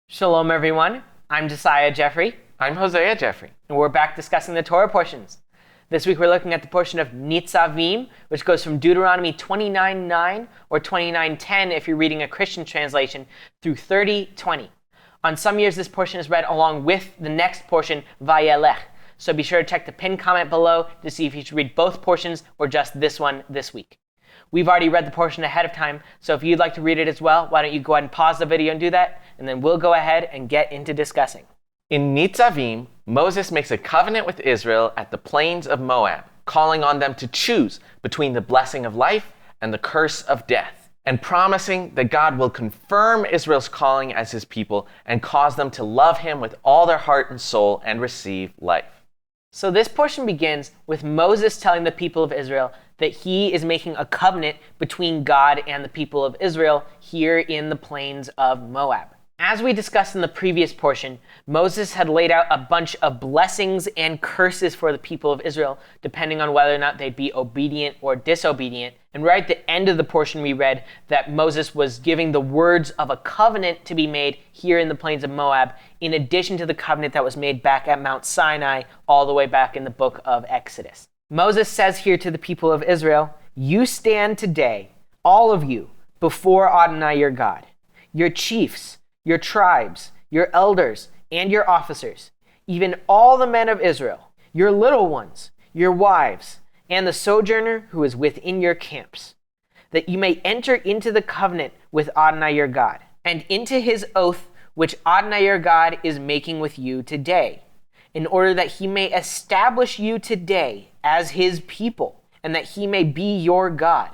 Shalom, everyone. I'm Josiah Geoffrey. I'm Hosea Geoffrey. And we're back discussing the Torah portions. This week we're looking at the portion of Nitzaviym, which goes from Deuteronomy 29:9 or 29:10 if you're reading a Christian translation, through 30:20. On some years, this portion is read along with the next portion, Vayelech. So be sure to check the pinned comment below to see if you should read both portions or just this one this week. We've already read the portion ahead of time, so if you'd like to read it as well, why don't you go ahead and pause the video and do that, and then we'll go ahead and get into discussing. In Nitzaviym, Moses makes a covenant with Israel at the plains of Moab, calling on them to choose between the blessing of life and the curse of death, and promising that God will confirm Israel's calling as his people and cause them to love him with all their heart and soul and receive life. So this portion begins with Moses telling the people of Israel that he is making a covenant between God and the people of Israel here in the plains of Moab. As we discussed in the previous portion, Moses had laid out a bunch of blessings and curses for the people of Israel, depending on whether or not they'd be obedient or disobedient. And right at the end of the portion, we read that Moses was giving the words of a covenant to be made here in the plains of Moab, in addition to the covenant that was made back at Mount Sinai, all the way back in the book of Exodus. Moses says here to the people of Israel, "You stand today, all of you, before Adonai your God, your chiefs, your tribes, your elders, and your officers, even all the men of Israel, your little ones, your wives, and the sojourner who is within your camps, that you may enter into the covenant with Adonai your God, and into his oath which Adonai your God is making with you today, in order that he may establish you today as his people, and that he may be your God,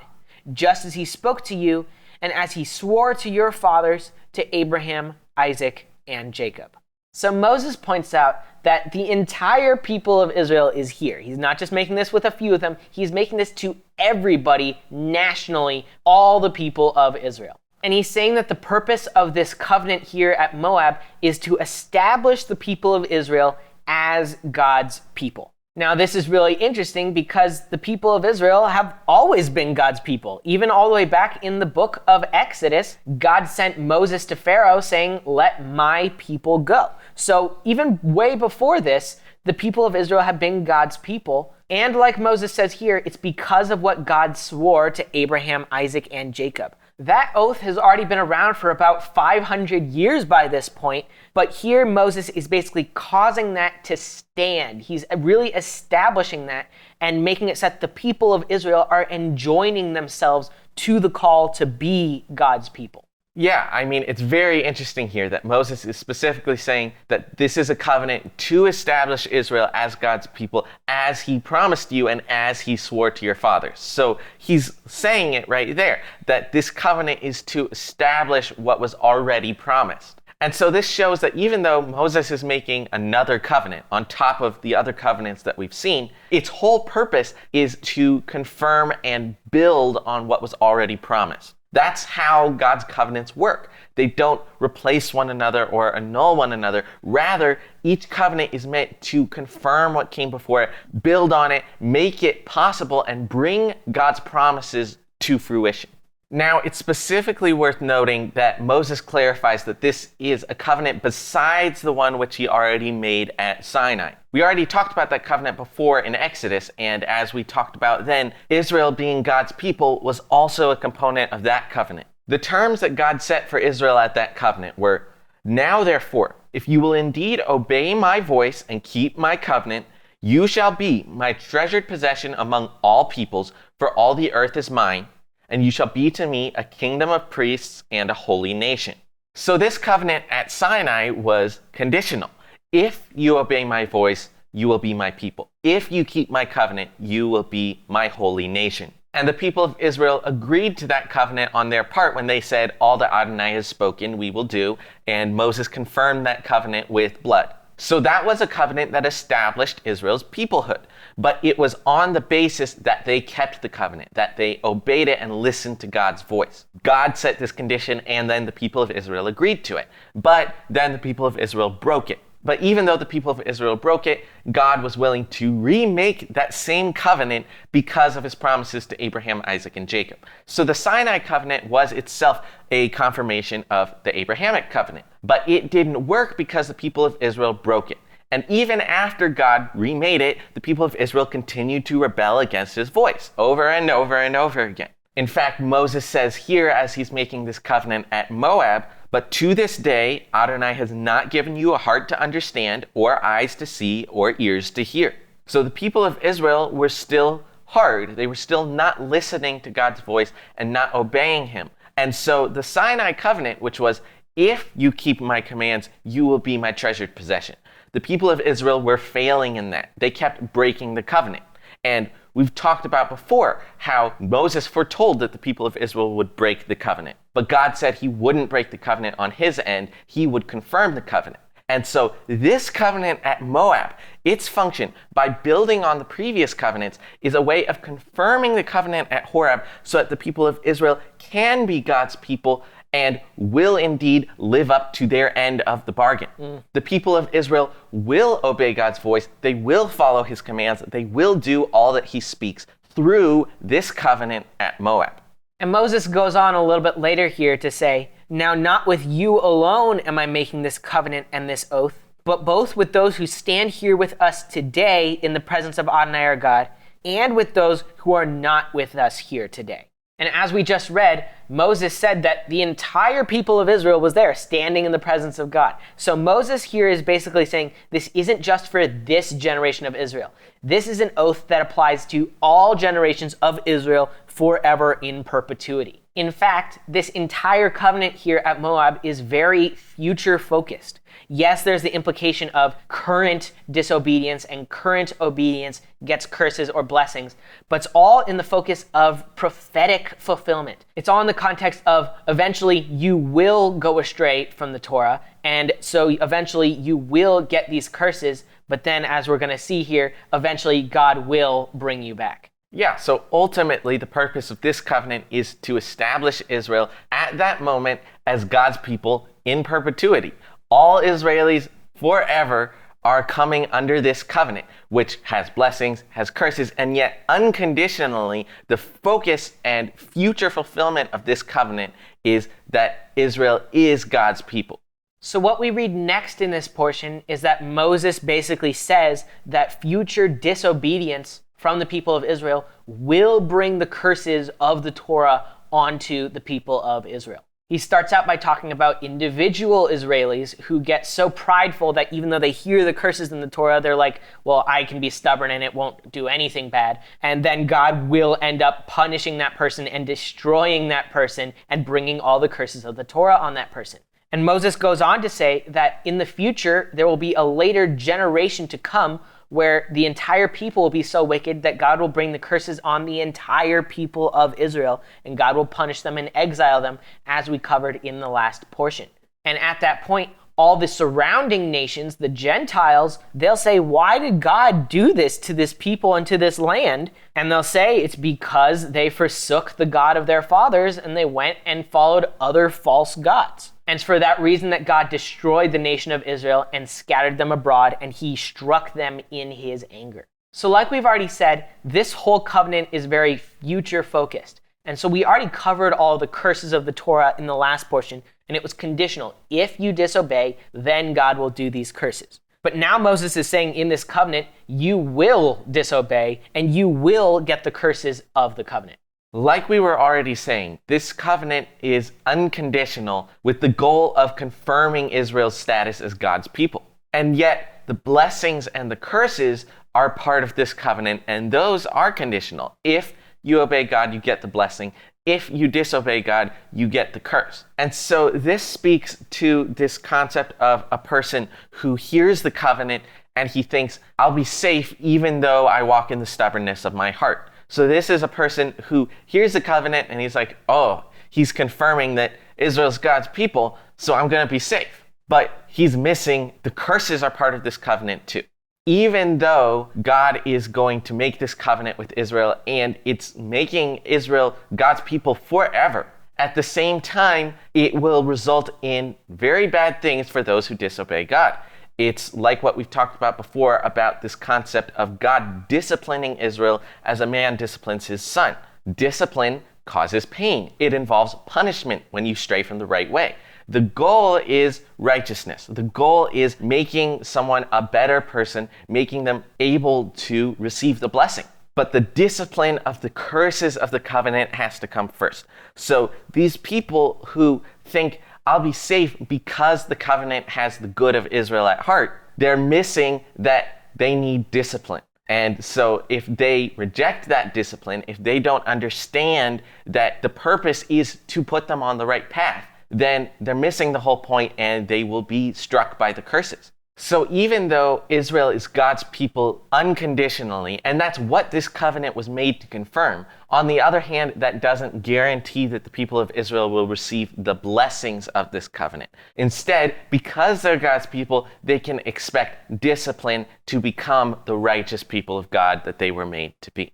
just as he spoke to you, and as he swore to your fathers, to Abraham, Isaac, and Jacob." So Moses points out that the entire people of Israel is here. He's not just making this with a few of them. He's making this to everybody nationally, all the people of Israel. And he's saying that the purpose of this covenant here at Moab is to establish the people of Israel as God's people. Now, this is really interesting because the people of Israel have always been God's people. Even all the way back in the book of Exodus, God sent Moses to Pharaoh saying, "Let my people go." So even way before this, the people of Israel have been God's people. And like Moses says here, it's because of what God swore to Abraham, Isaac, and Jacob. That oath has already been around for about 500 years by this point, but here Moses is basically causing that to stand. He's really establishing that and making it so that the people of Israel are enjoining themselves to the call to be God's people. Yeah, I mean, it's very interesting here that Moses is specifically saying that this is a covenant to establish Israel as God's people, as he promised you and as he swore to your fathers. So he's saying it right there, that this covenant is to establish what was already promised. And so this shows that even though Moses is making another covenant on top of the other covenants that we've seen, its whole purpose is to confirm and build on what was already promised. That's how God's covenants work. They don't replace one another or annul one another. Rather, each covenant is meant to confirm what came before it, build on it, make it possible, and bring God's promises to fruition. Now, it's specifically worth noting that Moses clarifies that this is a covenant besides the one which he already made at Sinai. We already talked about that covenant before in Exodus, and as we talked about then, Israel being God's people was also a component of that covenant. The terms that God set for Israel at that covenant were, "Now therefore, if you will indeed obey my voice and keep my covenant, you shall be my treasured possession among all peoples, for all the earth is mine, and you shall be to me a kingdom of priests and a holy nation." So this covenant at Sinai was conditional. If you obey my voice, you will be my people. If you keep my covenant, you will be my holy nation. And the people of Israel agreed to that covenant on their part when they said, "All that Adonai has spoken, we will do." And Moses confirmed that covenant with blood. So that was a covenant that established Israel's peoplehood. But it was on the basis that they kept the covenant, that they obeyed it and listened to God's voice. God set this condition, and then the people of Israel agreed to it. But then the people of Israel broke it. But even though the people of Israel broke it, God was willing to remake that same covenant because of his promises to Abraham, Isaac, and Jacob. So the Sinai covenant was itself a confirmation of the Abrahamic covenant. But it didn't work because the people of Israel broke it. And even after God remade it, the people of Israel continued to rebel against his voice over and over and over again. In fact, Moses says here as he's making this covenant at Moab, "But to this day, Adonai has not given you a heart to understand, or eyes to see, or ears to hear." So the people of Israel were still hard. They were still not listening to God's voice and not obeying him. And so the Sinai covenant, which was, "If you keep my commands, you will be my treasured possession." The people of Israel were failing in that. They kept breaking the covenant. And we've talked about before how Moses foretold that the people of Israel would break the covenant. But God said he wouldn't break the covenant on his end. He would confirm the covenant. And so this covenant at Moab, its function by building on the previous covenants is a way of confirming the covenant at Horeb so that the people of Israel can be God's people and will indeed live up to their end of the bargain. The people of Israel will obey God's voice. They will follow his commands. They will do all that he speaks through this covenant at Moab. And Moses goes on a little bit later here to say, "Now not with you alone am I making this covenant and this oath, but both with those who stand here with us today in the presence of Adonai our God, and with those who are not with us here today." And as we just read, Moses said that the entire people of Israel was there, standing in the presence of God. So Moses here is basically saying this isn't just for this generation of Israel. This is an oath that applies to all generations of Israel forever in perpetuity. In fact, this entire covenant here at Moab is very future focused. Yes, there's the implication of current disobedience, and current obedience gets curses or blessings, but it's all in the focus of prophetic fulfillment. It's all in the context of eventually you will go astray from the Torah, and so eventually you will get these curses, but then as we're going to see here, eventually God will bring you back. Yeah, so ultimately the purpose of this covenant is to establish Israel at that moment as God's people in perpetuity. All Israelis forever are coming under this covenant, which has blessings, has curses, and yet unconditionally, the focus and future fulfillment of this covenant is that Israel is God's people. So what we read next in this portion is that Moses basically says that future disobedience from the people of Israel will bring the curses of the Torah onto the people of Israel. He starts out by talking about individual Israelis who get so prideful that even though they hear the curses in the Torah, they're like, well, I can be stubborn and it won't do anything bad. And then God will end up punishing that person and destroying that person and bringing all the curses of the Torah on that person. And Moses goes on to say that in the future, there will be a later generation to come where the entire people will be so wicked that God will bring the curses on the entire people of Israel, and God will punish them and exile them, as we covered in the last portion. And at that point, all the surrounding nations, the Gentiles, they'll say, why did God do this to this people and to this land? And they'll say it's because they forsook the God of their fathers and they went and followed other false gods. And it's for that reason that God destroyed the nation of Israel and scattered them abroad, and he struck them in his anger. So like we've already said, this whole covenant is very future focused. And so we already covered all the curses of the Torah in the last portion, and it was conditional. If you disobey, then God will do these curses. But now Moses is saying in this covenant, you will disobey, and you will get the curses of the covenant. Like we were already saying, this covenant is unconditional with the goal of confirming Israel's status as God's people. And yet, the blessings and the curses are part of this covenant, and those are conditional. If you obey God, you get the blessing. If you disobey God, you get the curse. And so this speaks to this concept of a person who hears the covenant and he thinks, I'll be safe even though I walk in the stubbornness of my heart. So this is a person who hears the covenant and he's like, oh, he's confirming that Israel's God's people, so I'm going to be safe. But he's missing the curses are part of this covenant too. Even though God is going to make this covenant with Israel and it's making Israel God's people forever, at the same time, it will result in very bad things for those who disobey God. It's like what we've talked about before about this concept of God disciplining Israel as a man disciplines his son. Discipline causes pain. It involves punishment when you stray from the right way. The goal is righteousness. The goal is making someone a better person, making them able to receive the blessing. But the discipline of the curses of the covenant has to come first. So these people who think, I'll be safe because the covenant has the good of Israel at heart, they're missing that they need discipline. And so if they reject that discipline, if they don't understand that the purpose is to put them on the right path, then they're missing the whole point and they will be struck by the curses. So even though Israel is God's people unconditionally, and that's what this covenant was made to confirm, on the other hand, that doesn't guarantee that the people of Israel will receive the blessings of this covenant. Instead, because they're God's people, they can expect discipline to become the righteous people of God that they were made to be.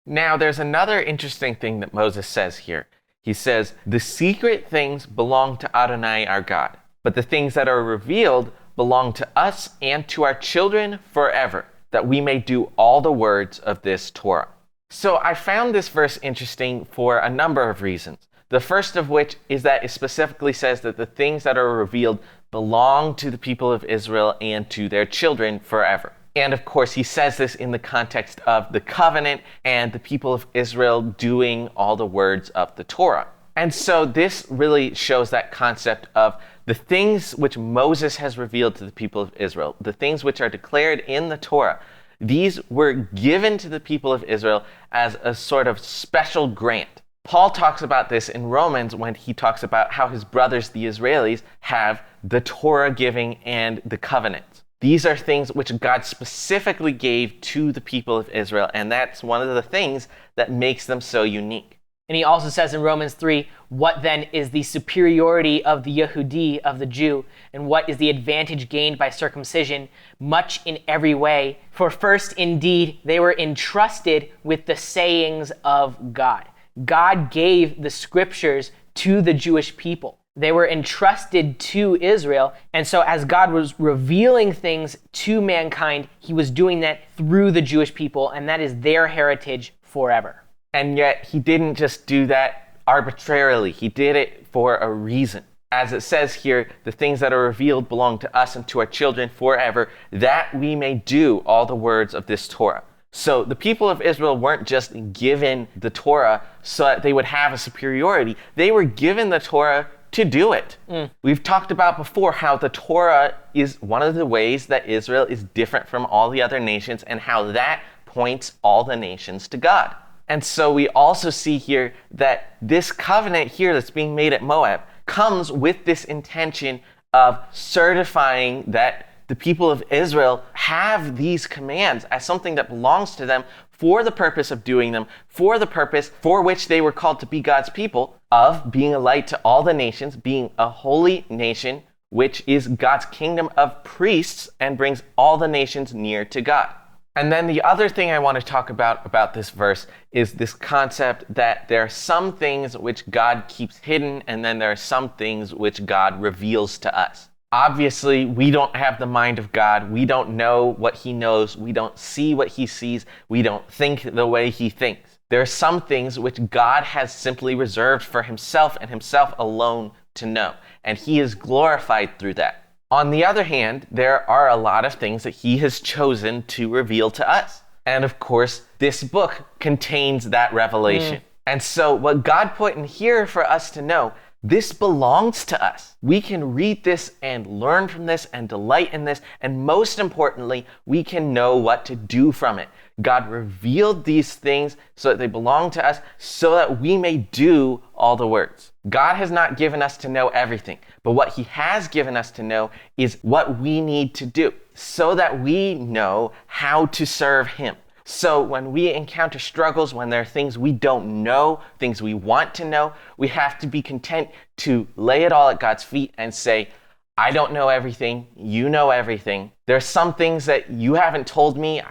Now, there's another interesting thing that Moses says here. He says, the secret things belong to Adonai our God, but the things that are revealed belong to us and to our children forever, that we may do all the words of this Torah. So I found this verse interesting for a number of reasons. The first of which is that it specifically says that the things that are revealed belong to the people of Israel and to their children forever. And of course, he says this in the context of the covenant and the people of Israel doing all the words of the Torah. And so this really shows that concept of the things which Moses has revealed to the people of Israel, the things which are declared in the Torah, these were given to the people of Israel as a sort of special grant. Paul talks about this in Romans when he talks about how his brothers, the Israelis, have the Torah giving and the covenants. These are things which God specifically gave to the people of Israel, and that's one of the things that makes them so unique. And he also says in Romans 3, what then is the superiority of the Yehudi, of the Jew, and what is the advantage gained by circumcision? Much in every way. For first, indeed, they were entrusted with the sayings of God. God gave the scriptures to the Jewish people. They were entrusted to Israel. And so as God was revealing things to mankind, he was doing that through the Jewish people, and that is their heritage forever. And yet he didn't just do that arbitrarily. He did it for a reason. As it says here, the things that are revealed belong to us and to our children forever, that we may do all the words of this Torah. So the people of Israel weren't just given the Torah so that they would have a superiority. They were given the Torah to do it. We've talked about before how the Torah is one of the ways that Israel is different from all the other nations and how that points all the nations to God. And so we also see here that this covenant here that's being made at Moab comes with this intention of certifying that the people of Israel have these commands as something that belongs to them for the purpose of doing them, for the purpose for which they were called to be God's people, of being a light to all the nations, being a holy nation, which is God's kingdom of priests and brings all the nations near to God. And then the other thing I want to talk about this verse is this concept that there are some things which God keeps hidden, and then there are some things which God reveals to us. Obviously, we don't have the mind of God. We don't know what he knows. We don't see what he sees. We don't think the way he thinks. There are some things which God has simply reserved for himself and himself alone to know, and he is glorified through that. On the other hand, there are a lot of things that he has chosen to reveal to us. And of course, this book contains that revelation. And so what God put in here for us to know, this belongs to us. We can read this and learn from this and delight in this. And most importantly, we can know what to do from it. God revealed these things so that they belong to us, so that we may do all the words. God has not given us to know everything, but what he has given us to know is what we need to do so that we know how to serve him. So when we encounter struggles, when there are things we don't know, things we want to know, we have to be content to lay it all at God's feet and say, I don't know everything. You know everything. There are some things that you haven't told me.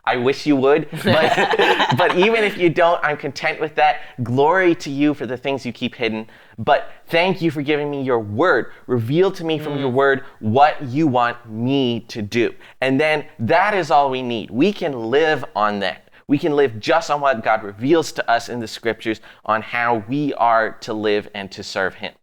I wish you would, but even if you don't, I'm content with that. Glory to you for the things you keep hidden. But thank you for giving me your word. Reveal to me from your word what you want me to do. And then that is all we need. We can live on that. We can live just on what God reveals to us in the scriptures on how we are to live and to serve him.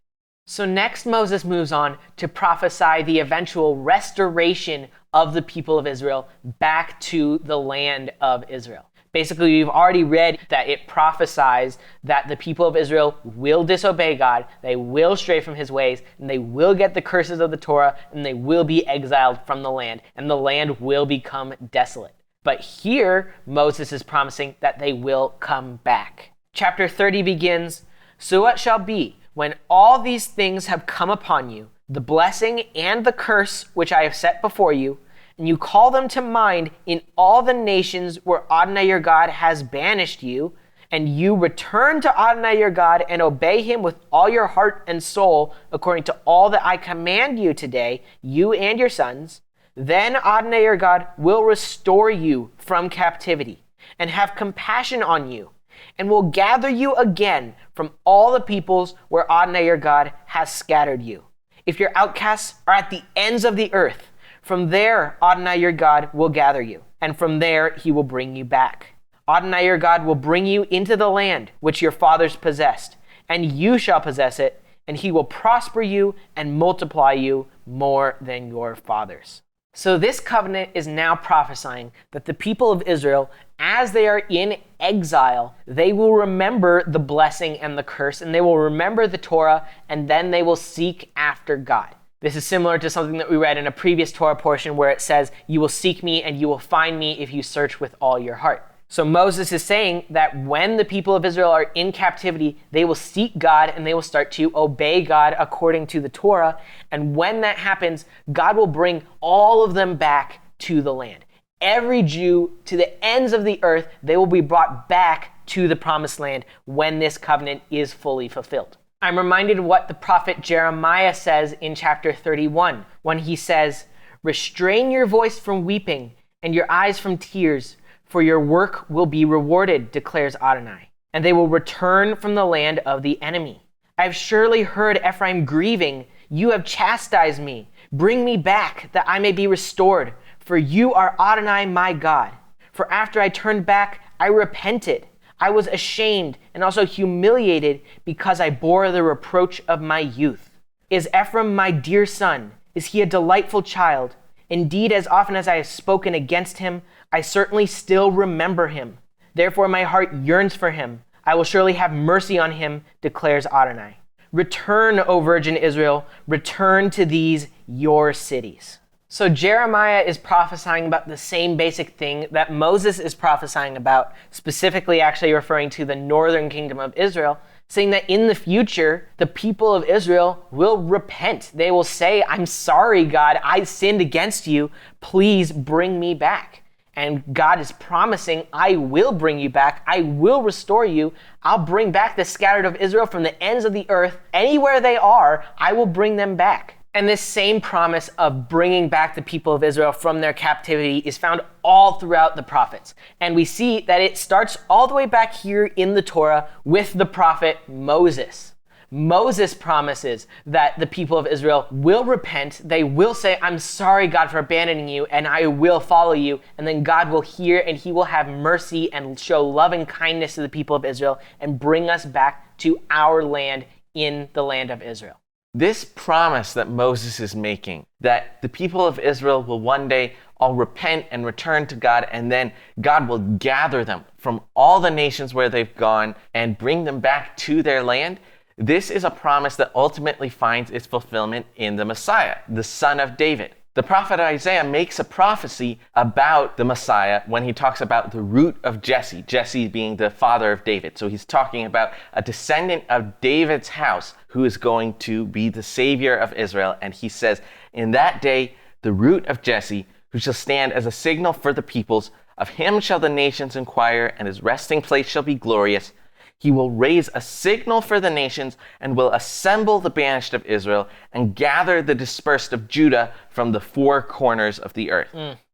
So next, Moses moves on to prophesy the eventual restoration of the people of Israel back to the land of Israel. Basically, we've already read that it prophesies that the people of Israel will disobey God, they will stray from his ways, and they will get the curses of the Torah, and they will be exiled from the land, and the land will become desolate. But here, Moses is promising that they will come back. Chapter 30 begins, "So it shall be, when all these things have come upon you, the blessing and the curse which I have set before you, and you call them to mind in all the nations where Adonai your God has banished you, and you return to Adonai your God and obey him with all your heart and soul, according to all that I command you today, you and your sons, then Adonai your God will restore you from captivity and have compassion on you, and will gather you again from all the peoples where Adonai your God has scattered you. If your outcasts are at the ends of the earth, from there Adonai your God will gather you, and from there he will bring you back. Adonai your God will bring you into the land which your fathers possessed, and you shall possess it, and he will prosper you and multiply you more than your fathers." So this covenant is now prophesying that the people of Israel, as they are in exile, they will remember the blessing and the curse, and they will remember the Torah, and then they will seek after God. This is similar to something that we read in a previous Torah portion where it says, "You will seek me and you will find me if you search with all your heart." So Moses is saying that when the people of Israel are in captivity, they will seek God and they will start to obey God according to the Torah. And when that happens, God will bring all of them back to the land. Every Jew to the ends of the earth, they will be brought back to the promised land when this covenant is fully fulfilled. I'm reminded of what the prophet Jeremiah says in chapter 31 when he says, "Restrain your voice from weeping and your eyes from tears, for your work will be rewarded, declares Adonai, and they will return from the land of the enemy. I have surely heard Ephraim grieving. You have chastised me. Bring me back that I may be restored, for you are Adonai my God. For after I turned back, I repented. I was ashamed and also humiliated because I bore the reproach of my youth. Is Ephraim my dear son? Is he a delightful child? Indeed, as often as I have spoken against him, I certainly still remember him. Therefore my heart yearns for him. I will surely have mercy on him, declares Adonai. Return, O Virgin Israel, return to these your cities." So Jeremiah is prophesying about the same basic thing that Moses is prophesying about, specifically actually referring to the northern kingdom of Israel, saying that in the future, the people of Israel will repent. They will say, "I'm sorry, God, I sinned against you. Please bring me back." And God is promising, "I will bring you back. I will restore you. I'll bring back the scattered of Israel from the ends of the earth. Anywhere they are, I will bring them back." And this same promise of bringing back the people of Israel from their captivity is found all throughout the prophets. And we see that it starts all the way back here in the Torah with the prophet Moses. Moses promises that the people of Israel will repent. They will say, "I'm sorry, God, for abandoning you, and I will follow you." And then God will hear and he will have mercy and show loving kindness to the people of Israel and bring us back to our land in the land of Israel. This promise that Moses is making, that the people of Israel will one day all repent and return to God, and then God will gather them from all the nations where they've gone and bring them back to their land, this is a promise that ultimately finds its fulfillment in the Messiah, the son of David. The prophet Isaiah makes a prophecy about the Messiah when he talks about the root of Jesse, Jesse being the father of David. So he's talking about a descendant of David's house who is going to be the savior of Israel. And he says, "In that day, the root of Jesse, who shall stand as a signal for the peoples, of him shall the nations inquire, and his resting place shall be glorious. He will raise a signal for the nations and will assemble the banished of Israel and gather the dispersed of Judah from the four corners of the earth.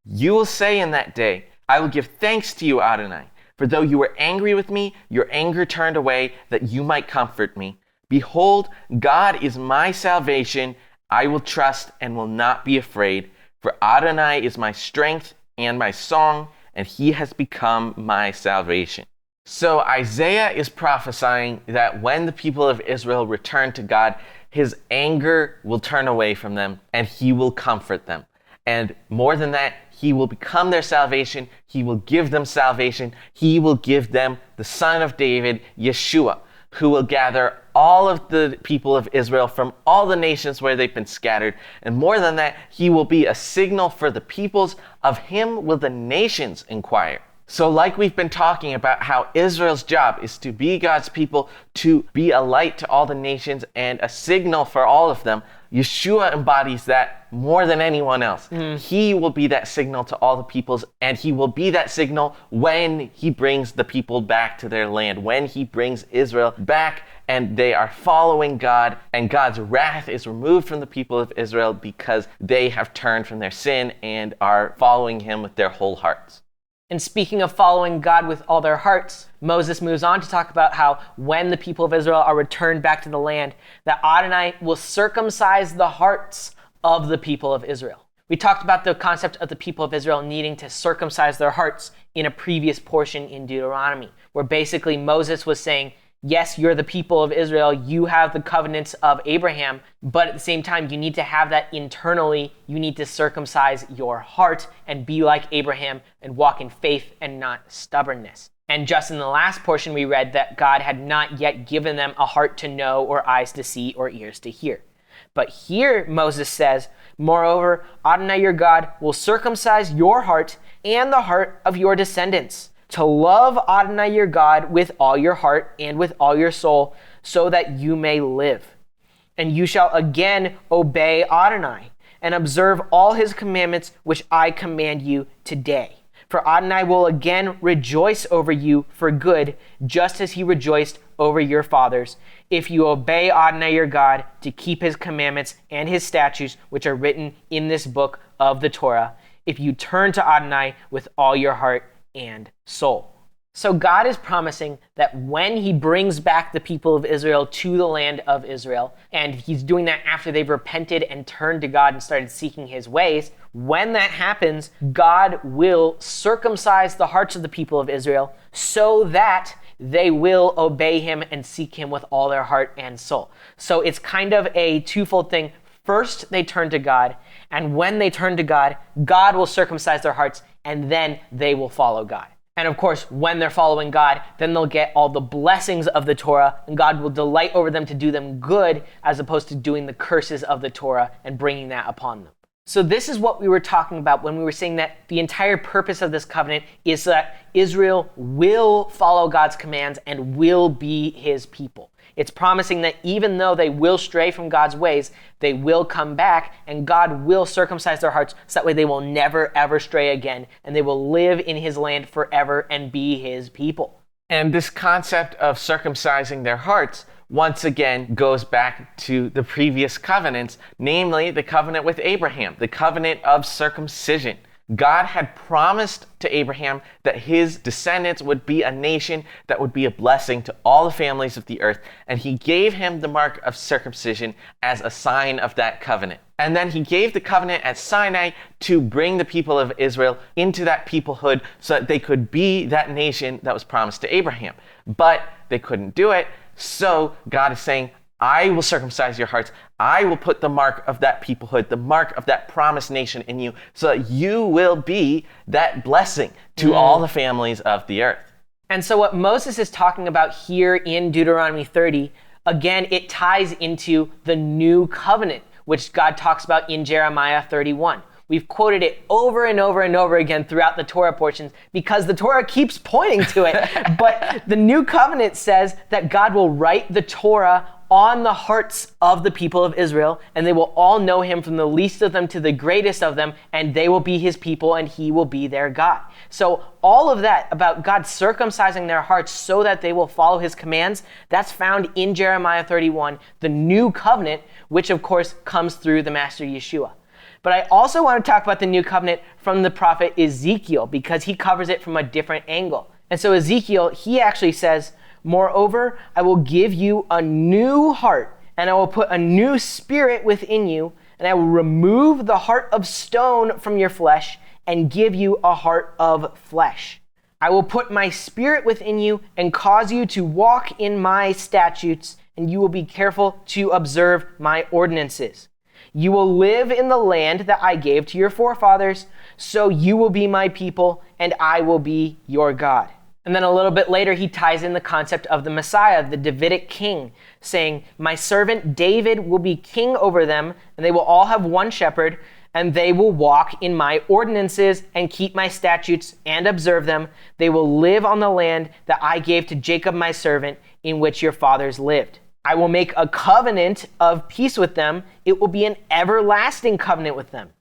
You will say in that day, I will give thanks to you, Adonai. For though you were angry with me, your anger turned away, that you might comfort me. Behold, God is my salvation. I will trust and will not be afraid. For Adonai is my strength and my song, and he has become my salvation. So Isaiah is prophesying that when the people of Israel return to God, his anger will turn away from them, and he will comfort them. And more than that, he will become their salvation. He will give them salvation. He will give them the Son of David, Yeshua, who will gather all of the people of Israel from all the nations where they've been scattered. And more than that, he will be a signal for the peoples. Of him will the nations inquire. So like we've been talking about how Israel's job is to be God's people, to be a light to all the nations and a signal for all of them, Yeshua embodies that more than anyone else. He will be that signal to all the peoples, and he will be that signal when he brings the people back to their land, when he brings Israel back and they are following God, and God's wrath is removed from the people of Israel because they have turned from their sin and are following him with their whole hearts. And speaking of following God with all their hearts, Moses moves on to talk about how when the people of Israel are returned back to the land, that Adonai will circumcise the hearts of the people of Israel. We talked about the concept of the people of Israel needing to circumcise their hearts in a previous portion in Deuteronomy, where basically Moses was saying, yes, you're the people of Israel, you have the covenants of Abraham, but at the same time, you need to have that internally. You need to circumcise your heart and be like Abraham and walk in faith and not stubbornness. And just in the last portion, we read that God had not yet given them a heart to know or eyes to see or ears to hear. But here Moses says, moreover, Adonai your God will circumcise your heart and the heart of your descendants, to love Adonai your God with all your heart and with all your soul, so that you may live. And you shall again obey Adonai and observe all his commandments which I command you today. For Adonai will again rejoice over you for good, just as he rejoiced over your fathers, if you obey Adonai your God to keep his commandments and his statutes, which are written in this book of the Torah, if you turn to Adonai with all your heart and soul. So God is promising that when he brings back the people of Israel to the land of Israel, and he's doing that after they've repented and turned to God and started seeking his ways, when that happens, God will circumcise the hearts of the people of Israel so that they will obey him and seek him with all their heart and soul. So it's kind of a twofold thing. First, they turn to God, and when they turn to God, God will circumcise their hearts, and then they will follow God. And of course, when they're following God, then they'll get all the blessings of the Torah, and God will delight over them to do them good, as opposed to doing the curses of the Torah and bringing that upon them. So this is what we were talking about when we were saying that the entire purpose of this covenant is that Israel will follow God's commands and will be his people. It's promising that even though they will stray from God's ways, they will come back, and God will circumcise their hearts so that way they will never ever stray again, and they will live in his land forever and be his people. And this concept of circumcising their hearts once again goes back to the previous covenants, namely the covenant with Abraham, the covenant of circumcision. God had promised to Abraham that his descendants would be a nation that would be a blessing to all the families of the earth, and he gave him the mark of circumcision as a sign of that covenant. And then he gave the covenant at Sinai to bring the people of Israel into that peoplehood so that they could be that nation that was promised to Abraham. But they couldn't do it, so God is saying, I will circumcise your hearts. I will put the mark of that peoplehood, the mark of that promised nation in you, so that you will be that blessing to all the families of the earth. And so what Moses is talking about here in Deuteronomy 30, again, it ties into the new covenant, which God talks about in Jeremiah 31. We've quoted it over and over and over again throughout the Torah portions because the Torah keeps pointing to it. But the new covenant says that God will write the Torah on the hearts of the people of Israel, and they will all know him from the least of them to the greatest of them, and they will be his people, and he will be their God. So all of that about God circumcising their hearts so that they will follow his commands, that's found in Jeremiah 31, the new covenant, which of course comes through the Master Yeshua. But I also want to talk about the new covenant from the prophet Ezekiel, because he covers it from a different angle. And so Ezekiel, he actually says, "Moreover, I will give you a new heart, and I will put a new spirit within you, and I will remove the heart of stone from your flesh and give you a heart of flesh. I will put my spirit within you and cause you to walk in my statutes, and you will be careful to observe my ordinances. You will live in the land that I gave to your forefathers, so you will be my people, and I will be your God." And then a little bit later, he ties in the concept of the Messiah, the Davidic king, saying, "My servant David will be king over them, and they will all have one shepherd, and they will walk in my ordinances and keep my statutes and observe them. They will live on the land that I gave to Jacob my servant, in which your fathers lived. I will make a covenant of peace with them. It will be an everlasting covenant with them.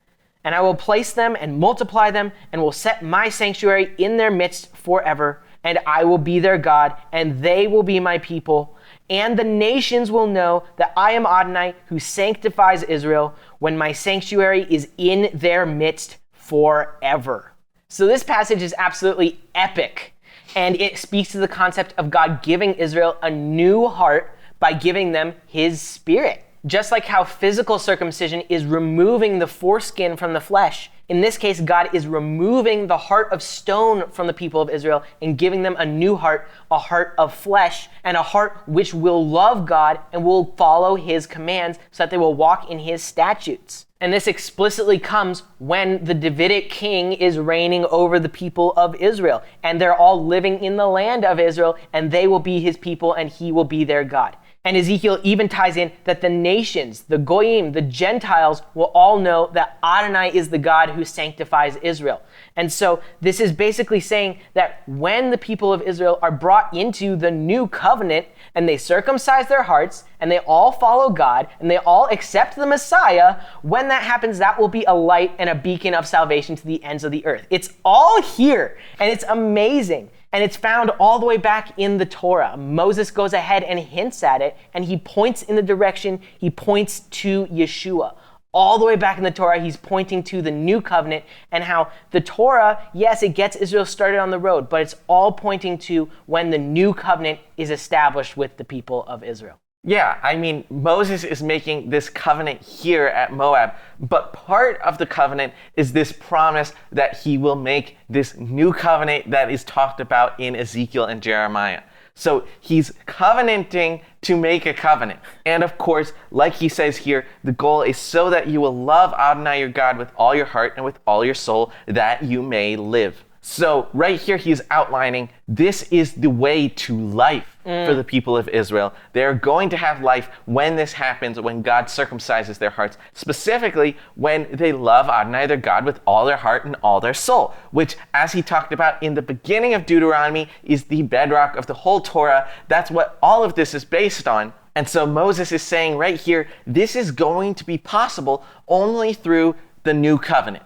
And I will place them and multiply them, and will set my sanctuary in their midst forever. And I will be their God, and they will be my people. And the nations will know that I am Adonai, who sanctifies Israel, when my sanctuary is in their midst forever." So this passage is absolutely epic, and it speaks to the concept of God giving Israel a new heart by giving them his spirit. Just like how physical circumcision is removing the foreskin from the flesh, in this case, God is removing the heart of stone from the people of Israel and giving them a new heart, a heart of flesh, and a heart which will love God and will follow his commands so that they will walk in his statutes. And this explicitly comes when the Davidic king is reigning over the people of Israel, and they're all living in the land of Israel, and they will be his people, and he will be their God. And Ezekiel even ties in that the nations, the Goyim, the Gentiles, will all know that Adonai is the God who sanctifies Israel. And so this is basically saying that when the people of Israel are brought into the new covenant and they circumcise their hearts and they all follow God and they all accept the Messiah, when that happens, that will be a light and a beacon of salvation to the ends of the earth. It's all here, and it's amazing. And it's found all the way back in the Torah. Moses goes ahead and hints at it, and he points in the direction, he points to Yeshua. All the way back in the Torah, he's pointing to the new covenant and how the Torah, yes, it gets Israel started on the road, but it's all pointing to when the new covenant is established with the people of Israel. Yeah, I mean, Moses is making this covenant here at Moab, but part of the covenant is this promise that he will make this new covenant that is talked about in Ezekiel and Jeremiah. So he's covenanting to make a covenant. And of course, like he says here, the goal is so that you will love Adonai your God with all your heart and with all your soul, that you may live. So right here, he's outlining this is the way to life for the people of Israel. They're going to have life when this happens, when God circumcises their hearts, specifically when they love Adonai their God with all their heart and all their soul, which, as he talked about in the beginning of Deuteronomy, is the bedrock of the whole Torah. That's what all of this is based on. And so Moses is saying right here, this is going to be possible only through the new covenant.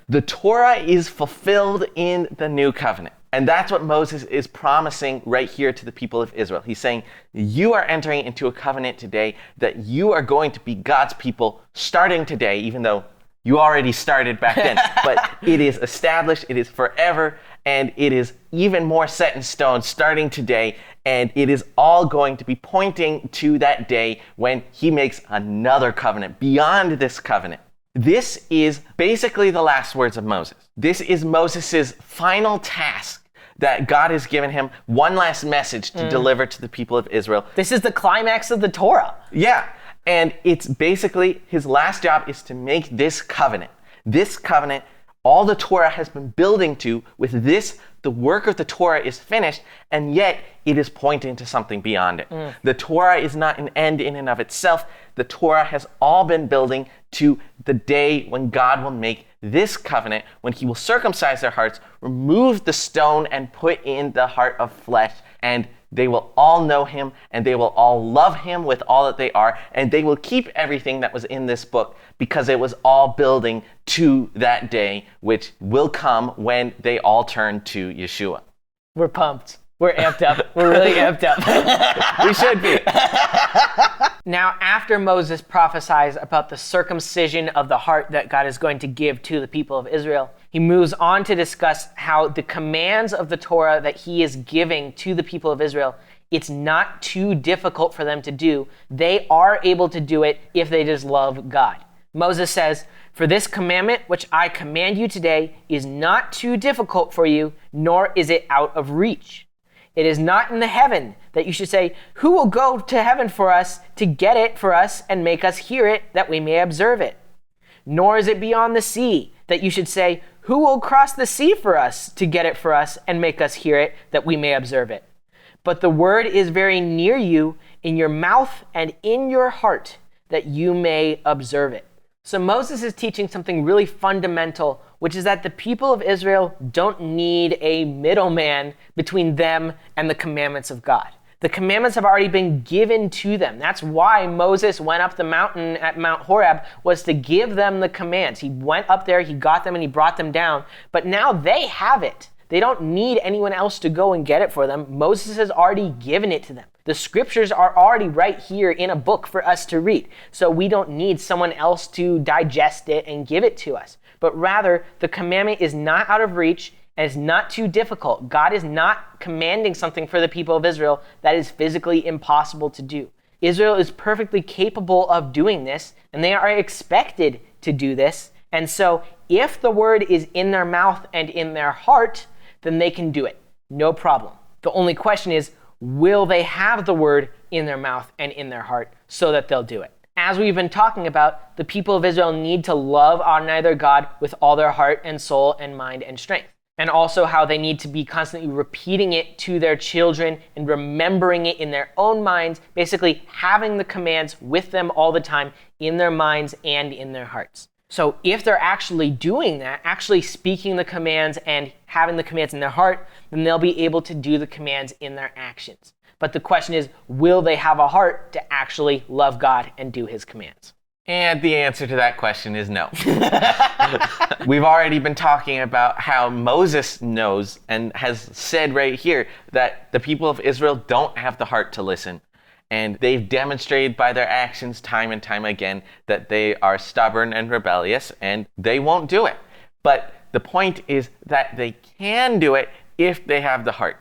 The Torah is fulfilled in the new covenant. And that's what Moses is promising right here to the people of Israel. He's saying, you are entering into a covenant today that you are going to be God's people starting today, even though you already started back then. But it is established, it is forever, and it is even more set in stone starting today. And it is all going to be pointing to that day when he makes another covenant beyond this covenant. This is basically the last words of Moses. This is Moses' final task that God has given him, one last message to deliver to the people of Israel. This is the climax of the Torah. Yeah, and it's basically his last job is to make this covenant. This covenant, all the Torah has been building to, with this, the work of the Torah is finished, and yet it is pointing to something beyond it. The Torah is not an end in and of itself. The Torah has all been building to the day when God will make this covenant, when he will circumcise their hearts, remove the stone, and put in the heart of flesh, and they will all know him, and they will all love him with all that they are, and they will keep everything that was in this book, because it was all building to that day, which will come when they all turn to Yeshua. We're pumped. We're amped up. We're really amped up. We should be. Now, after Moses prophesies about the circumcision of the heart that God is going to give to the people of Israel, he moves on to discuss how the commands of the Torah that he is giving to the people of Israel, it's not too difficult for them to do. They are able to do it if they just love God. Moses says, "For this commandment which I command you today is not too difficult for you, nor is it out of reach. It is not in the heaven that you should say, 'Who will go to heaven for us to get it for us and make us hear it that we may observe it?' Nor is it beyond the sea that you should say, 'Who will cross the sea for us to get it for us and make us hear it that we may observe it?' But the word is very near you, in your mouth and in your heart, that you may observe it." So Moses is teaching something really fundamental, which is that the people of Israel don't need a middleman between them and the commandments of God. The commandments have already been given to them. That's why Moses went up the mountain at Mount Horeb, was to give them the commands. He went up there, he got them, and he brought them down. But now they have it. They don't need anyone else to go and get it for them. Moses has already given it to them. The scriptures are already right here in a book for us to read. So we don't need someone else to digest it and give it to us. But rather, the commandment is not out of reach and it's not too difficult. God is not commanding something for the people of Israel that is physically impossible to do. Israel is perfectly capable of doing this, and they are expected to do this. And so if the word is in their mouth and in their heart, then they can do it. No problem. The only question is, will they have the word in their mouth and in their heart so that they'll do it? As we've been talking about, the people of Israel need to love honor their God with all their heart and soul and mind and strength. And also how they need to be constantly repeating it to their children and remembering it in their own minds, basically having the commands with them all the time in their minds and in their hearts. So if they're actually doing that, actually speaking the commands and having the commands in their heart, then they'll be able to do the commands in their actions. But the question is, will they have a heart to actually love God and do his commands? And the answer to that question is no. We've already been talking about how Moses knows and has said right here that the people of Israel don't have the heart to listen. And they've demonstrated by their actions time and time again that they are stubborn and rebellious, and they won't do it. But the point is that they can do it if they have the heart.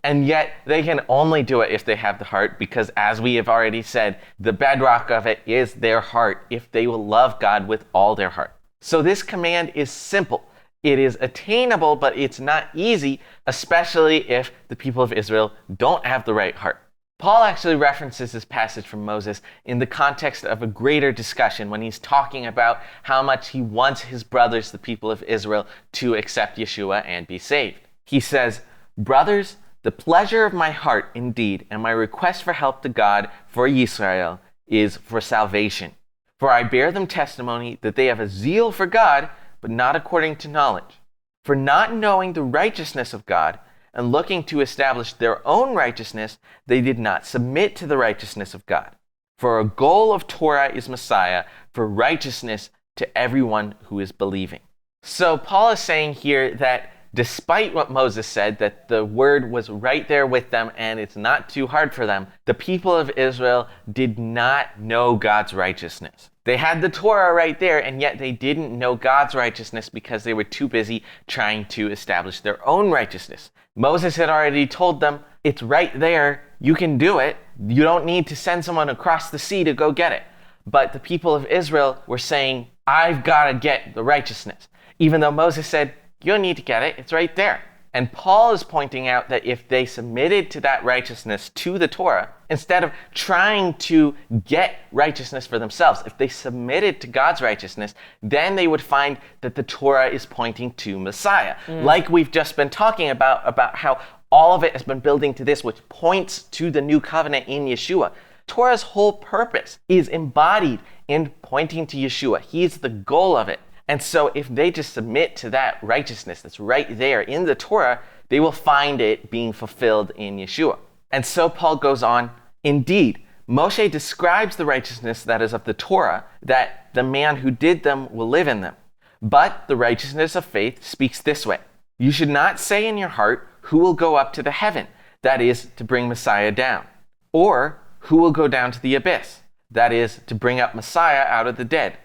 And yet they can only do it if they have the heart, because as we have already said, the bedrock of it is their heart, if they will love God with all their heart. So this command is simple. It is attainable, but it's not easy, especially if the people of Israel don't have the right heart. Paul actually references this passage from Moses in the context of a greater discussion when he's talking about how much he wants his brothers, the people of Israel, to accept Yeshua and be saved. He says, "Brothers, the pleasure of my heart indeed, and my request for help to God for Israel is for salvation. For I bear them testimony that they have a zeal for God, but not according to knowledge. For not knowing the righteousness of God, and looking to establish their own righteousness, they did not submit to the righteousness of God. For a goal of Torah is Messiah, for righteousness to everyone who is believing." So Paul is saying here that despite what Moses said, that the word was right there with them and it's not too hard for them, the people of Israel did not know God's righteousness. They had the Torah right there, and yet they didn't know God's righteousness because they were too busy trying to establish their own righteousness. Moses had already told them, it's right there, you can do it. You don't need to send someone across the sea to go get it. But the people of Israel were saying, I've got to get the righteousness. Even though Moses said, you don't need to get it, it's right there. And Paul is pointing out that if they submitted to that righteousness, to the Torah, instead of trying to get righteousness for themselves, if they submitted to God's righteousness, then they would find that the Torah is pointing to Messiah. Like we've just been talking about how all of it has been building to this, which points to the new covenant in Yeshua. Torah's whole purpose is embodied in pointing to Yeshua. He's the goal of it. And so if they just submit to that righteousness that's right there in the Torah, they will find it being fulfilled in Yeshua. And so Paul goes on, indeed, Moshe describes the righteousness that is of the Torah, that the man who did them will live in them. But the righteousness of faith speaks this way: you should not say in your heart, who will go up to the heaven, that is, to bring Messiah down, or who will go down to the abyss, That is, to bring up Messiah out of the dead.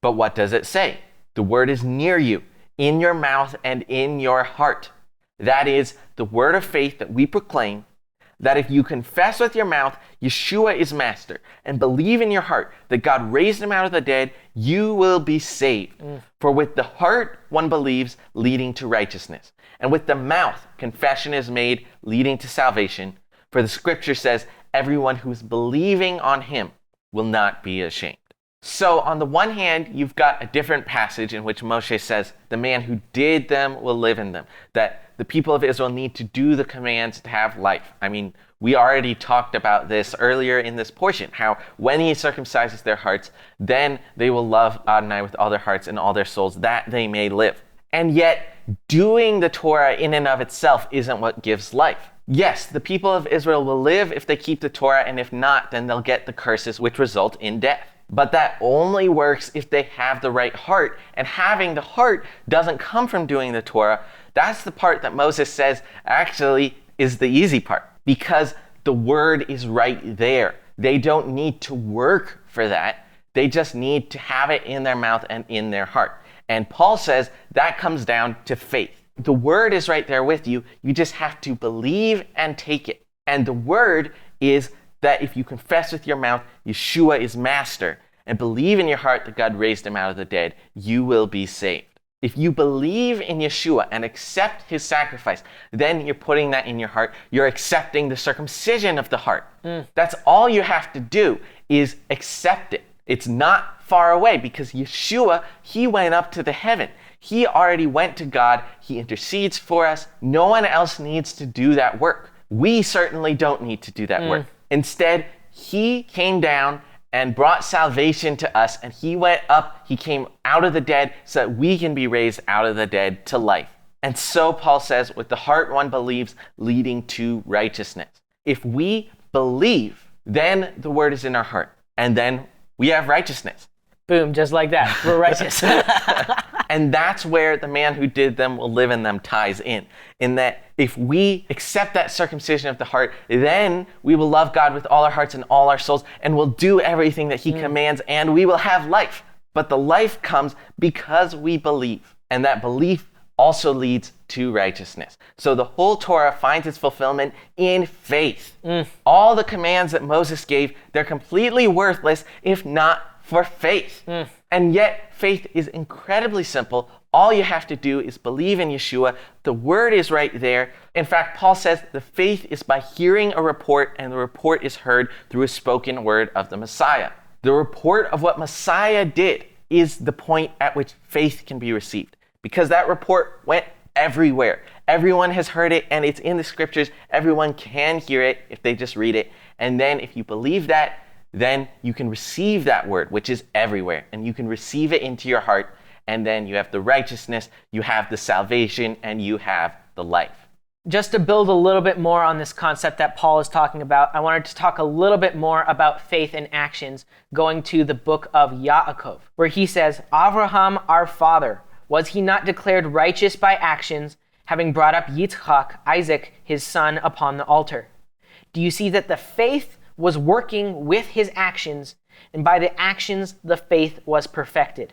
But what does it say? The word is near you, in your mouth and in your heart. That is, the word of faith that we proclaim, that if you confess with your mouth Yeshua is master and believe in your heart that God raised him out of the dead, you will be saved. For with the heart one believes, leading to righteousness, and with the mouth confession is made, leading to salvation. For the scripture says, everyone who is believing on him will not be ashamed. So on the one hand, you've got a different passage in which Moshe says, the man who did them will live in them, that the people of Israel need to do the commands to have life. I mean, we already talked about this earlier in this portion, how when he circumcises their hearts, then they will love Adonai with all their hearts and all their souls, that they may live. And yet, doing the Torah in and of itself isn't what gives life. Yes, the people of Israel will live if they keep the Torah, and if not, then they'll get the curses which result in death. But that only works if they have the right heart. And having the heart doesn't come from doing the Torah. That's the part that Moses says actually is the easy part, because the word is right there. They don't need to work for that. They just need to have it in their mouth and in their heart. And Paul says that comes down to faith. The word is right there with you. You just have to believe and take it. And the word is that if you confess with your mouth Yeshua is master and believe in your heart that God raised him out of the dead, you will be saved. If you believe in Yeshua and accept his sacrifice, then you're putting that in your heart. You're accepting the circumcision of the heart. That's all you have to do, is accept it. It's not far away, because Yeshua, he went up to the heaven. He already went to God. He intercedes for us. No one else needs to do that work. We certainly don't need to do that work. Instead, he came down and brought salvation to us, and he went up, he came out of the dead so that we can be raised out of the dead to life. And so Paul says, with the heart one believes, leading to righteousness. If we believe, then the word is in our heart, and then we have righteousness. Boom, just like that. We're righteous. And that's where the man who did them will live in them ties in that if we accept that circumcision of the heart, then we will love God with all our hearts and all our souls, and we'll do everything that he commands, and we will have life. But the life comes because we believe, and that belief also leads to righteousness. So the whole Torah finds its fulfillment in faith. All the commands that Moses gave, they're completely worthless if not for faith. And yet, faith is incredibly simple. All you have to do is believe in Yeshua. The word is right there. In fact, Paul says the faith is by hearing a report, and the report is heard through a spoken word of the Messiah. The report of what Messiah did is the point at which faith can be received, because that report went everywhere. Everyone has heard it, and it's in the scriptures. Everyone can hear it if they just read it. And then if you believe that, then you can receive that word, which is everywhere, and you can receive it into your heart, and then you have the righteousness, you have the salvation, and you have the life. Just to build a little bit more on this concept that Paul is talking about, I wanted to talk a little bit more about faith and actions, going to the book of Yaakov, where he says, Avraham, our father, was he not declared righteous by actions, having brought up Yitzchak, Isaac, his son, upon the altar? Do you see that the faith was working with his actions, and by the actions the faith was perfected?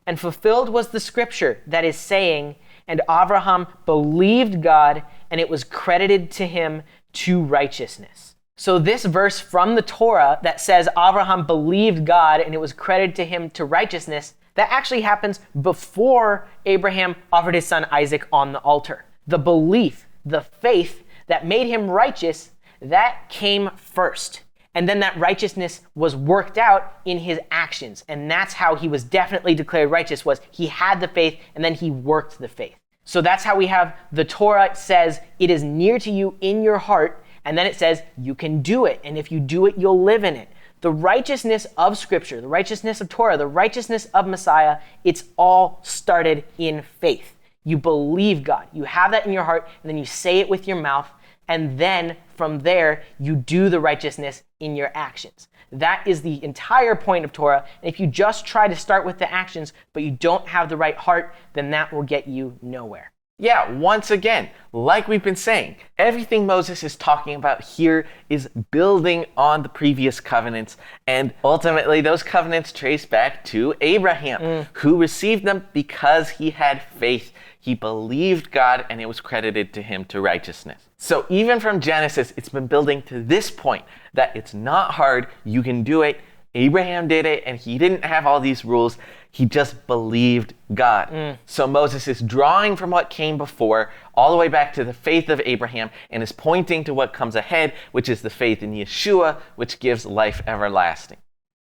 And fulfilled was the scripture that is saying, and Abraham believed God, and it was credited to him to righteousness. So this verse from the Torah that says Abraham believed God and it was credited to him to righteousness, that actually happens before Abraham offered his son Isaac on the altar. The belief, the faith that made him righteous, that came first. And then that righteousness was worked out in his actions. And that's how he was definitely declared righteous, was he had the faith and then he worked the faith. So that's how we have the Torah says it is near to you in your heart. And then it says you can do it. And if you do it, you'll live in it. The righteousness of Scripture, the righteousness of Torah, the righteousness of Messiah, it's all started in faith. You believe God. You have that in your heart, and then you say it with your mouth. And then from there, you do the righteousness in your actions. That is the entire point of Torah. And if you just try to start with the actions, but you don't have the right heart, then that will get you nowhere. Yeah, once again, like we've been saying, everything Moses is talking about here is building on the previous covenants, and ultimately those covenants trace back to Abraham, who received them because he had faith. He believed God, and it was credited to him to righteousness. So even from Genesis, it's been building to this point that it's not hard, you can do it. Abraham did it, and he didn't have all these rules. He just believed God. So Moses is drawing from what came before all the way back to the faith of Abraham and is pointing to what comes ahead, which is the faith in Yeshua, which gives life everlasting.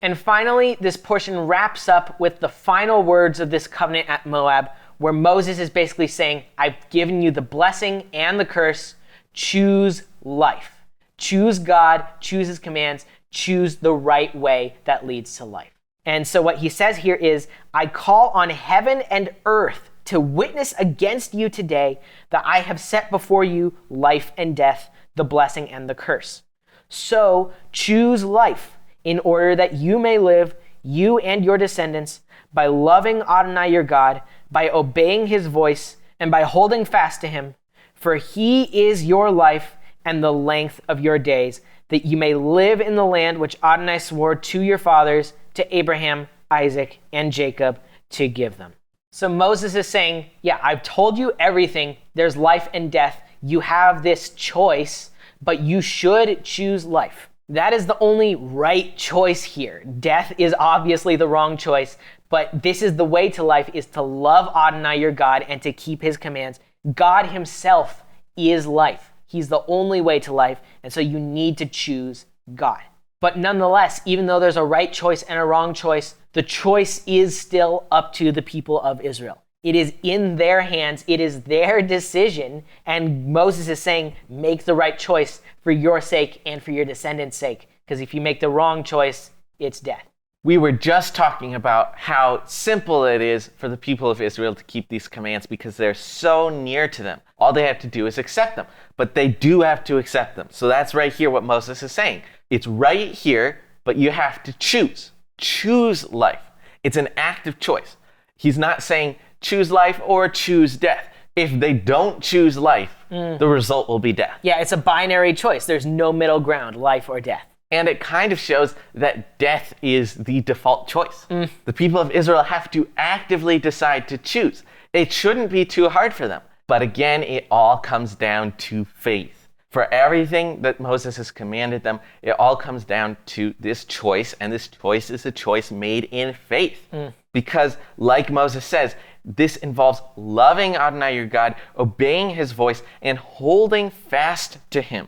And finally, this portion wraps up with the final words of this covenant at Moab, where Moses is basically saying, I've given you the blessing and the curse. Choose life. Choose God, choose his commands, choose the right way that leads to life. And so what he says here is, I call on heaven and earth to witness against you today that I have set before you life and death, the blessing and the curse. So choose life in order that you may live, you and your descendants, by loving Adonai your God, by obeying his voice, and by holding fast to him. For he is your life and the length of your days, that you may live in the land which Adonai swore to your fathers, to Abraham, Isaac, and Jacob, to give them. So Moses is saying, yeah, I've told you everything. There's life and death. You have this choice, but you should choose life. That is the only right choice here. Death is obviously the wrong choice, but this is the way to life, is to love Adonai your God and to keep his commands. God himself is life. He's the only way to life, and so you need to choose God. But nonetheless, even though there's a right choice and a wrong choice, the choice is still up to the people of Israel. It is in their hands. It is their decision. And Moses is saying, make the right choice for your sake and for your descendants' sake. Because if you make the wrong choice, it's death. We were just talking about how simple it is for the people of Israel to keep these commands because they're so near to them. All they have to do is accept them. But they do have to accept them. So that's right here what Moses is saying. It's right here, but you have to choose. Choose life. It's an active choice. He's not saying choose life or choose death. If they don't choose life, the result will be death. Yeah, it's a binary choice. There's no middle ground, life or death. And it kind of shows that death is the default choice. The people of Israel have to actively decide to choose. It shouldn't be too hard for them. But again, it all comes down to faith. For everything that Moses has commanded them, it all comes down to this choice, and this choice is a choice made in faith. Because, like Moses says, this involves loving Adonai your God, obeying his voice, and holding fast to him.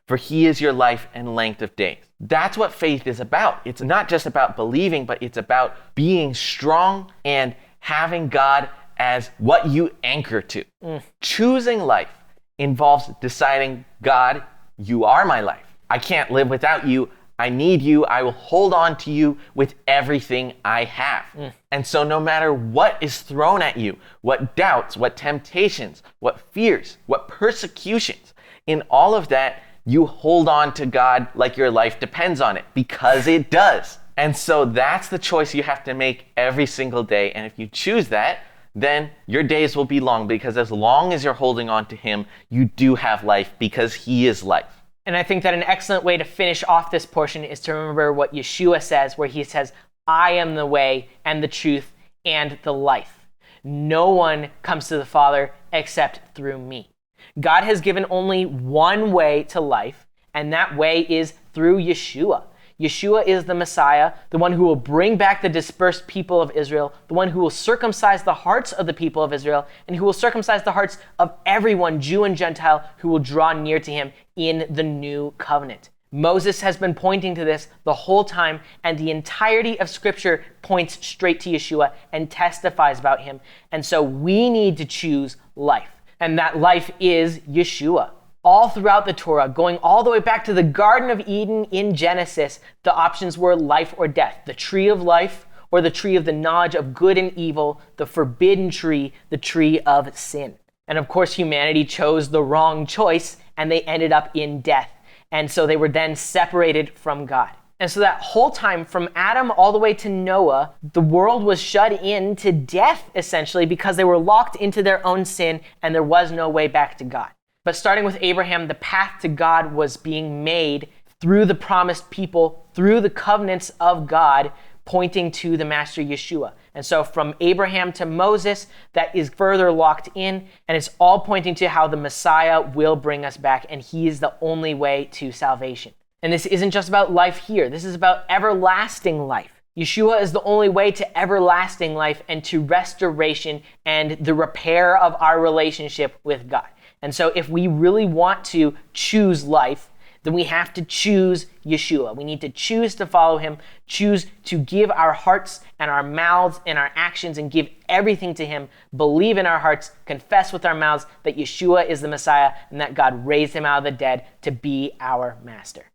For he is your life and length of days. That's what faith is about. It's not just about believing, but it's about being strong and having God as what you anchor to. Choosing life involves deciding, God, you are my life. I can't live without you. I need you. I will hold on to you with everything I have. And so no matter what is thrown at you, what doubts, what temptations, what fears, what persecutions, in all of that, you hold on to God like your life depends on it, because it does. And so that's the choice you have to make every single day. And if you choose that, then your days will be long, because as long as you're holding on to him, you do have life, because he is life. And I think that an excellent way to finish off this portion is to remember what Yeshua says, where he says, I am the way and the truth and the life. No one comes to the Father except through me. God has given only one way to life, and that way is through Yeshua. Yeshua is the Messiah, the one who will bring back the dispersed people of Israel, the one who will circumcise the hearts of the people of Israel, and who will circumcise the hearts of everyone, Jew and Gentile, who will draw near to him in the new covenant. Moses has been pointing to this the whole time, and the entirety of Scripture points straight to Yeshua and testifies about him. And so we need to choose life, and that life is Yeshua. All throughout the Torah, going all the way back to the Garden of Eden in Genesis, the options were life or death, the tree of life or the tree of the knowledge of good and evil, the forbidden tree, the tree of sin. And of course, humanity chose the wrong choice, and they ended up in death. And so they were then separated from God. And so that whole time, from Adam all the way to Noah, the world was shut in to death, essentially, because they were locked into their own sin and there was no way back to God. But starting with Abraham, the path to God was being made through the promised people, through the covenants of God, pointing to the Master Yeshua. And so from Abraham to Moses, that is further locked in, and it's all pointing to how the Messiah will bring us back, and he is the only way to salvation. And this isn't just about life here. This is about everlasting life. Yeshua is the only way to everlasting life and to restoration and the repair of our relationship with God. And so if we really want to choose life, then we have to choose Yeshua. We need to choose to follow him, choose to give our hearts and our mouths and our actions and give everything to him, believe in our hearts, confess with our mouths that Yeshua is the Messiah and that God raised him out of the dead to be our master.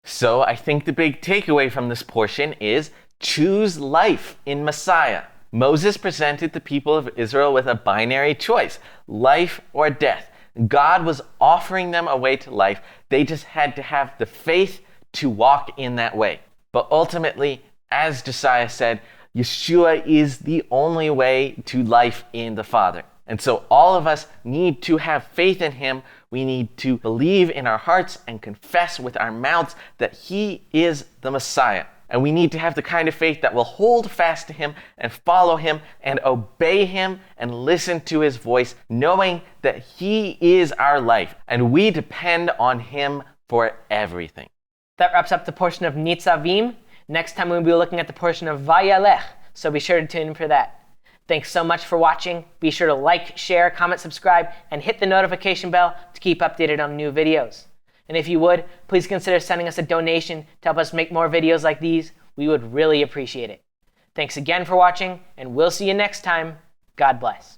So I think the big takeaway from this portion is choose life in Messiah. Moses presented the people of Israel with a binary choice, life or death. God was offering them a way to life. They just had to have the faith to walk in that way. But ultimately, as Josiah said, Yeshua is the only way to life in the Father. And so all of us need to have faith in him. We need to believe in our hearts and confess with our mouths that he is the Messiah. And we need to have the kind of faith that will hold fast to him and follow him and obey him and listen to his voice, knowing that he is our life and we depend on him for everything. That wraps up the portion of Nitzaviym. Next time we'll be looking at the portion of Vayelech, so be sure to tune in for that. Thanks so much for watching. Be sure to like, share, comment, subscribe, and hit the notification bell to keep updated on new videos. And if you would, please consider sending us a donation to help us make more videos like these. We would really appreciate it. Thanks again for watching, and we'll see you next time. God bless.